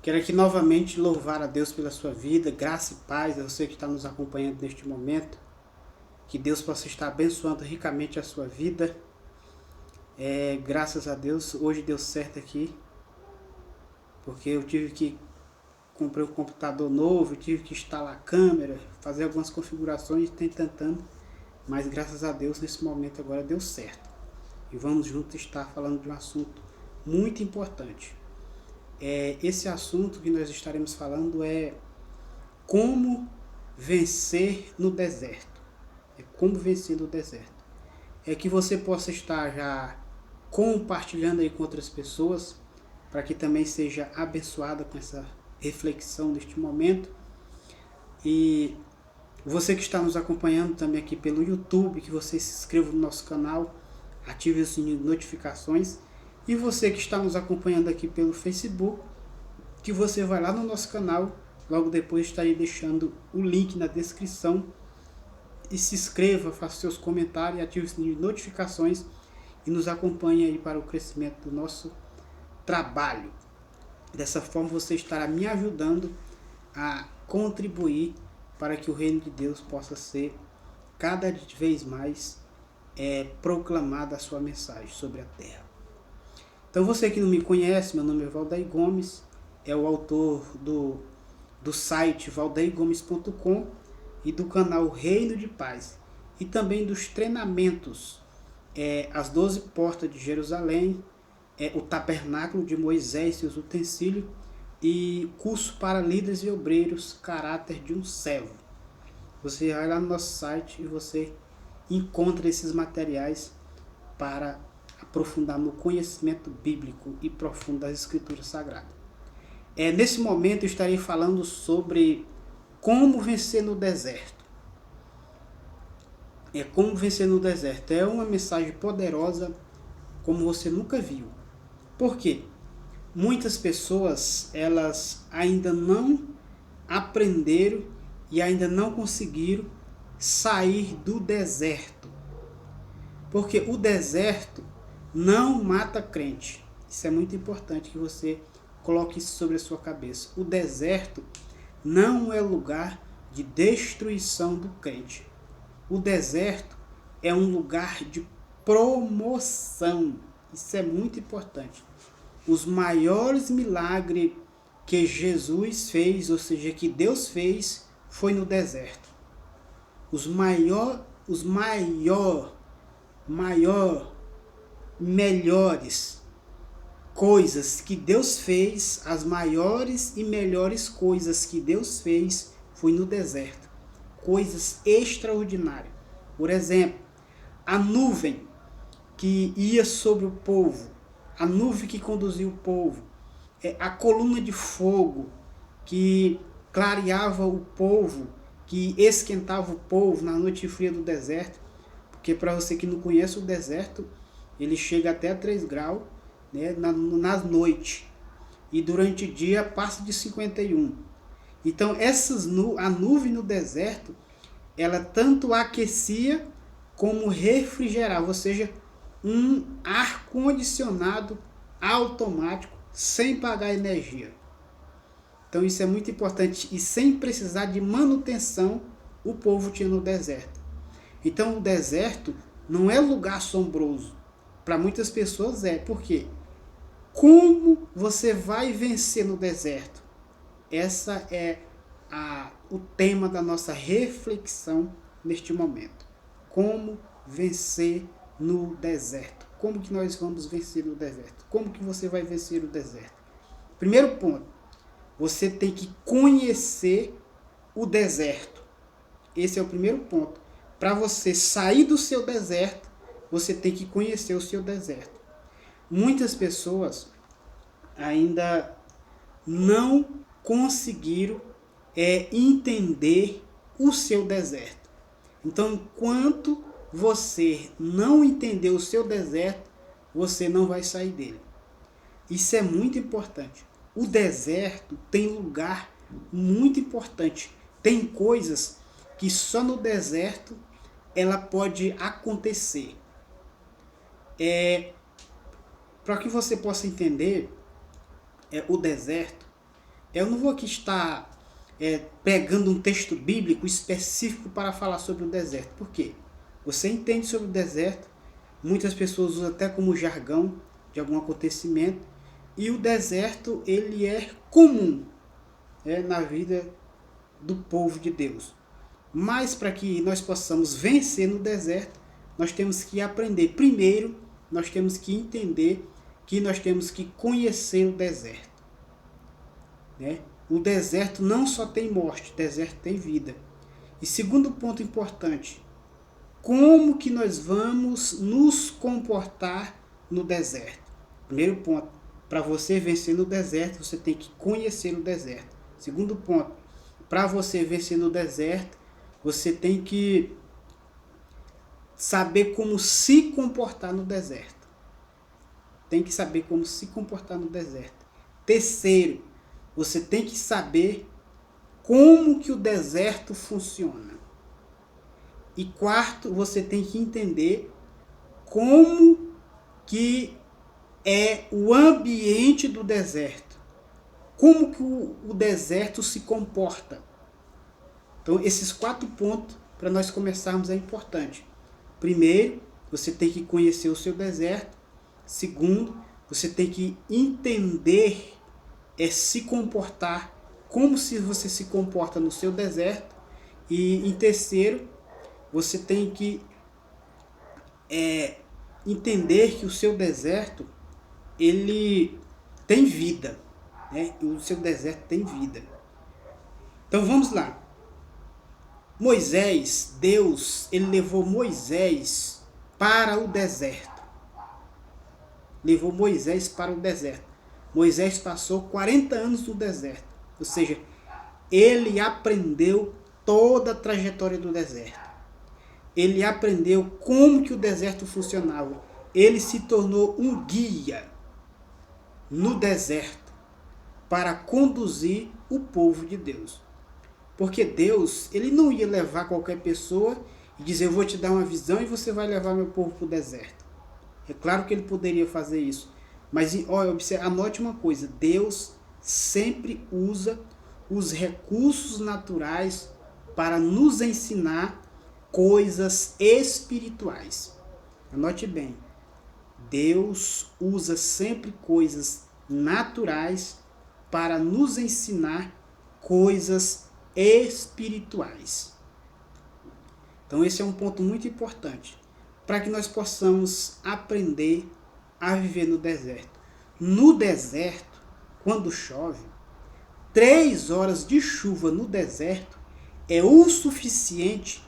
Quero aqui novamente louvar a Deus pela sua vida, graça e paz a você que está nos acompanhando neste momento. Que Deus possa estar abençoando ricamente a sua vida. Graças a Deus, hoje deu certo aqui, porque eu tive que comprar um computador novo, tive que instalar a câmera, fazer algumas configurações, tentando, mas graças a Deus nesse momento agora deu certo. E vamos juntos estar falando de um assunto muito importante. Esse assunto que nós estaremos falando é como vencer no deserto. Como vencer no deserto. É que você possa estar já compartilhando aí com outras pessoas, para que também seja abençoada com essa reflexão neste momento. E você que está nos acompanhando também aqui pelo YouTube, que você se inscreva no nosso canal, ative o sininho de notificações. E você que está nos acompanhando aqui pelo Facebook, que você vai lá no nosso canal, logo depois estarei deixando o link na descrição, e se inscreva, faça seus comentários, ative o sininho de notificações e nos acompanhe aí para o crescimento do nosso trabalho. Dessa forma você estará me ajudando a contribuir para que o reino de Deus possa ser cada vez mais proclamada a sua mensagem sobre a terra. Então você que não me conhece, meu nome é Valdair Gomes, é o autor do site valdairgomes.com e do canal Reino de Paz, e também dos treinamentos, as 12 portas de Jerusalém, o tabernáculo de Moisés e seus utensílios, e curso para líderes e obreiros, caráter de um servo. Você vai lá no nosso site e você encontra esses materiais para aprofundar no conhecimento bíblico e profundo das Escrituras Sagradas. Nesse momento eu estarei falando sobre como vencer no deserto. Como vencer no deserto. É uma mensagem poderosa como você nunca viu. Por quê? Muitas pessoas, elas ainda não aprenderam e ainda não conseguiram sair do deserto. Porque o deserto não mata crente. Isso é muito importante que você coloque isso sobre a sua cabeça. O deserto não é lugar de destruição do crente. O deserto é um lugar de promoção. Isso é muito importante. Os maiores milagres que Jesus fez, ou seja, que Deus fez, foi no deserto. Melhores coisas que Deus fez, as maiores e melhores coisas que Deus fez foi no deserto. Coisas extraordinárias. Por exemplo, a nuvem que ia sobre o povo, a nuvem que conduzia o povo, a coluna de fogo que clareava o povo, que esquentava o povo na noite fria do deserto. Porque para você que não conhece o deserto, ele chega até a 3 graus, né, na noite, e durante o dia passa de 51. Então a nuvem no deserto, ela tanto aquecia como refrigerava, ou seja, um ar condicionado automático, sem pagar energia. Então isso é muito importante, e sem precisar de manutenção o povo tinha no deserto. Então o deserto não é lugar assombroso. Para muitas pessoas por quê? Como você vai vencer no deserto? Essa é o tema da nossa reflexão neste momento. Como vencer no deserto? Como que nós vamos vencer no deserto? Como que você vai vencer no deserto? Primeiro ponto, você tem que conhecer o deserto. Esse é o primeiro ponto. Para você sair do seu deserto, você tem que conhecer o seu deserto. Muitas pessoas ainda não conseguiram entender o seu deserto. Então, enquanto você não entender o seu deserto, você não vai sair dele. Isso é muito importante. O deserto tem lugar muito importante. Tem coisas que só no deserto ela pode acontecer. Para que você possa entender o deserto, Eu não vou aqui estar pegando um texto bíblico específico para falar sobre o deserto. Por quê? Você entende sobre o deserto, muitas pessoas usam até como jargão de algum acontecimento, e o deserto ele é comum na vida do povo de Deus. Mas para que nós possamos vencer no deserto, nós temos que aprender. Primeiro, nós temos que entender que nós temos que conhecer o deserto. O deserto não só tem morte, o deserto tem vida. E segundo ponto importante, como que nós vamos nos comportar no deserto? Primeiro ponto, para você vencer no deserto, você tem que conhecer o deserto. Segundo ponto, para você vencer no deserto, você tem que saber como se comportar no deserto. Tem que saber como se comportar no deserto. Terceiro, você tem que saber como que o deserto funciona. E quarto, você tem que entender como que é o ambiente do deserto. Como que o deserto se comporta. Então, esses 4 pontos, para nós começarmos, é importante. Primeiro, você tem que conhecer o seu deserto. Segundo, você tem que entender, se comportar, como se você se comporta no seu deserto. E em terceiro, você tem que entender que o seu deserto, ele tem vida. O seu deserto tem vida. Então vamos lá. Moisés, Deus, ele levou Moisés para o deserto. Levou Moisés para o deserto. Moisés passou 40 anos no deserto. Ou seja, ele aprendeu toda a trajetória do deserto. Ele aprendeu como que o deserto funcionava. Ele se tornou um guia no deserto para conduzir o povo de Deus. Porque Deus, ele não ia levar qualquer pessoa e dizer, eu vou te dar uma visão e você vai levar meu povo para o deserto. É claro que ele poderia fazer isso. Mas anote uma coisa, Deus sempre usa os recursos naturais para nos ensinar coisas espirituais. Anote bem, Deus usa sempre coisas naturais para nos ensinar coisas espirituais. Então esse é um ponto muito importante para que nós possamos aprender a viver no deserto. No deserto, quando chove, 3 horas de chuva no deserto é o suficiente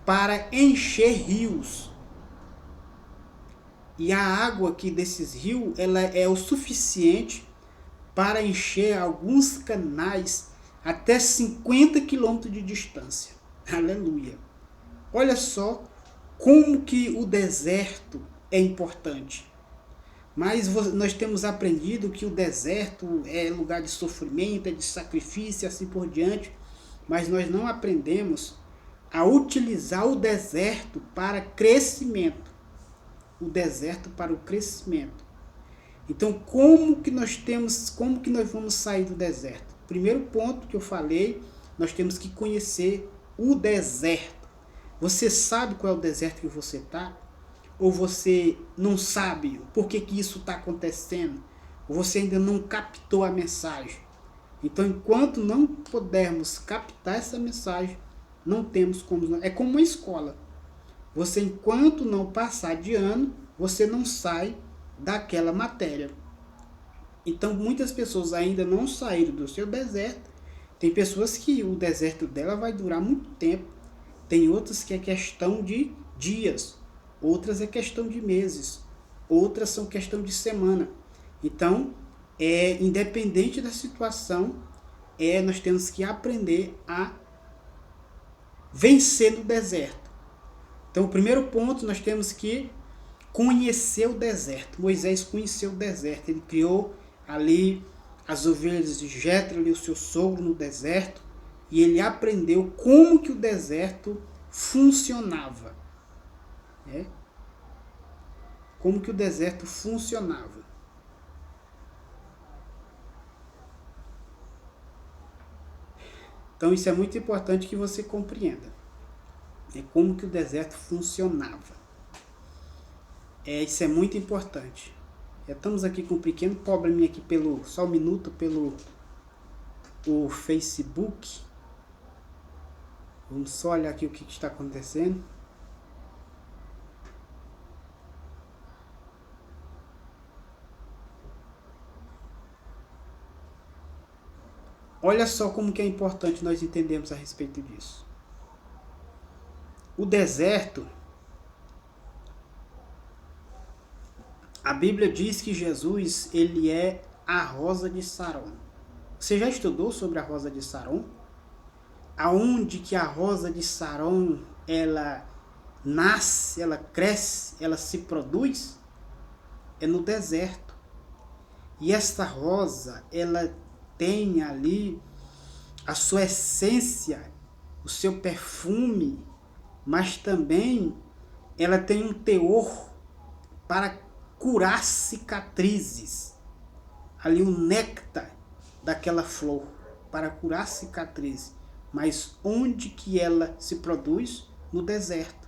para encher rios. E a água aqui desses rios, ela é o suficiente para encher alguns canais até 50 quilômetros de distância. Aleluia. Olha só como que o deserto é importante. Mas nós temos aprendido que o deserto é lugar de sofrimento, é de sacrifício, assim por diante. Mas nós não aprendemos a utilizar o deserto para crescimento. O deserto para o crescimento. Então, como que nós vamos sair do deserto? Primeiro ponto que eu falei, nós temos que conhecer o deserto. Você sabe qual é o deserto que você está? Ou você não sabe por que isso está acontecendo? Ou você ainda não captou a mensagem? Então, enquanto não pudermos captar essa mensagem, não temos como... É como uma escola. Você, enquanto não passar de ano, você não sai daquela matéria. Então, muitas pessoas ainda não saíram do seu deserto. Tem pessoas que o deserto dela vai durar muito tempo. Tem outras que é questão de dias. Outras é questão de meses. Outras são questão de semana. Então, independente da situação, nós temos que aprender a vencer no deserto. Então, o primeiro ponto, nós temos que conhecer o deserto. Moisés conheceu o deserto. Ele criou ali as ovelhas de Jetro, ali o seu sogro no deserto. E ele aprendeu como que o deserto funcionava. Como que o deserto funcionava. Então isso é muito importante que você compreenda. É como que o deserto funcionava. Isso é muito importante. Estamos aqui com um pequeno probleminha aqui só um minuto pelo o Facebook. Vamos só olhar aqui o que está acontecendo. Olha só como que é importante nós entendermos a respeito disso. O deserto, a Bíblia diz que Jesus, ele é a rosa de Saron. Você já estudou sobre a rosa de Saron? Aonde que a rosa de Saron, ela nasce, ela cresce, ela se produz? É no deserto. E esta rosa, ela tem ali a sua essência, o seu perfume, mas também ela tem um teor para curar cicatrizes. Ali o néctar daquela flor para curar cicatrizes. Mas onde que ela se produz? No deserto.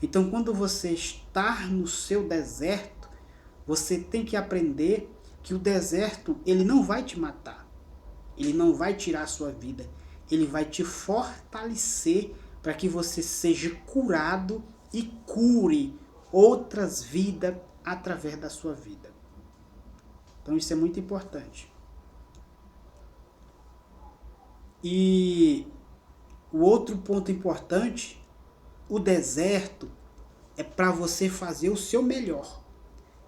Então, quando você está no seu deserto, você tem que aprender que o deserto, ele não vai te matar. Ele não vai tirar a sua vida. Ele vai te fortalecer para que você seja curado e cure outras vidas através da sua vida. Então isso é muito importante. E o outro ponto importante, o deserto é para você fazer o seu melhor.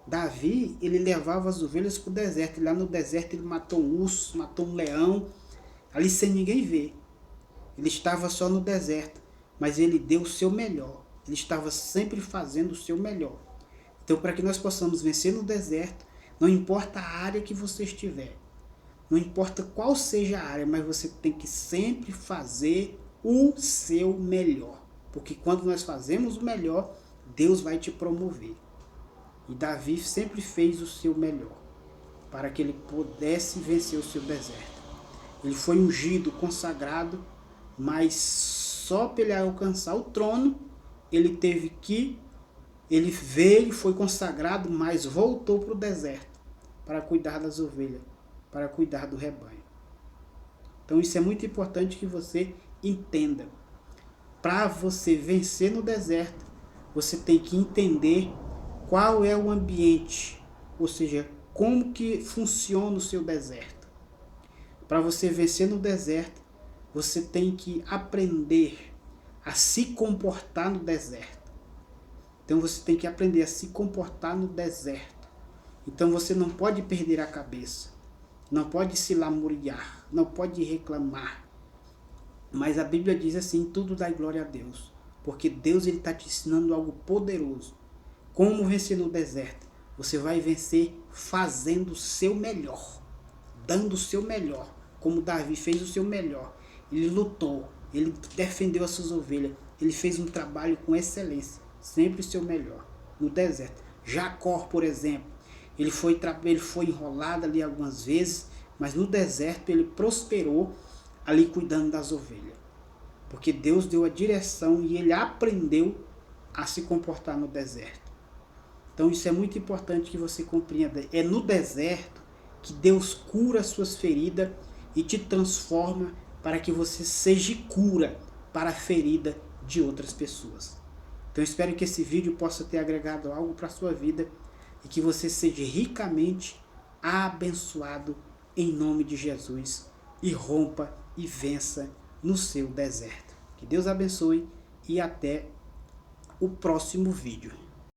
Davi, ele levava as ovelhas para o deserto. E lá no deserto ele matou um urso, matou um leão, ali sem ninguém ver. Ele estava só no deserto, mas ele deu o seu melhor. Ele estava sempre fazendo o seu melhor. Então, para que nós possamos vencer no deserto, não importa a área que você estiver, não importa qual seja a área, mas você tem que sempre fazer o seu melhor. Porque quando nós fazemos o melhor, Deus vai te promover. E Davi sempre fez o seu melhor, para que ele pudesse vencer o seu deserto. Ele foi ungido, consagrado, mas só para ele alcançar o trono, ele veio, foi consagrado, mas voltou para o deserto, para cuidar das ovelhas, para cuidar do rebanho. Então isso é muito importante que você entenda. Para você vencer no deserto, você tem que entender qual é o ambiente, ou seja, como que funciona o seu deserto. Para você vencer no deserto, você tem que aprender a se comportar no deserto. Então você tem que aprender a se comportar no deserto. Então você não pode perder a cabeça, não pode se lamuriar, não pode reclamar. Mas a Bíblia diz assim, tudo dá glória a Deus, porque Deus está te ensinando algo poderoso. Como vencer no deserto? Você vai vencer fazendo o seu melhor, dando o seu melhor, como Davi fez o seu melhor. Ele lutou, ele defendeu as suas ovelhas, ele fez um trabalho com excelência, sempre o seu melhor, no deserto. Jacó, por exemplo, ele foi enrolado ali algumas vezes, mas no deserto ele prosperou ali cuidando das ovelhas. Porque Deus deu a direção e ele aprendeu a se comportar no deserto. Então isso é muito importante que você compreenda. É no deserto que Deus cura as suas feridas e te transforma para que você seja cura para a ferida de outras pessoas. Então espero que esse vídeo possa ter agregado algo para a sua vida e que você seja ricamente abençoado em nome de Jesus e rompa e vença no seu deserto. Que Deus abençoe e até o próximo vídeo.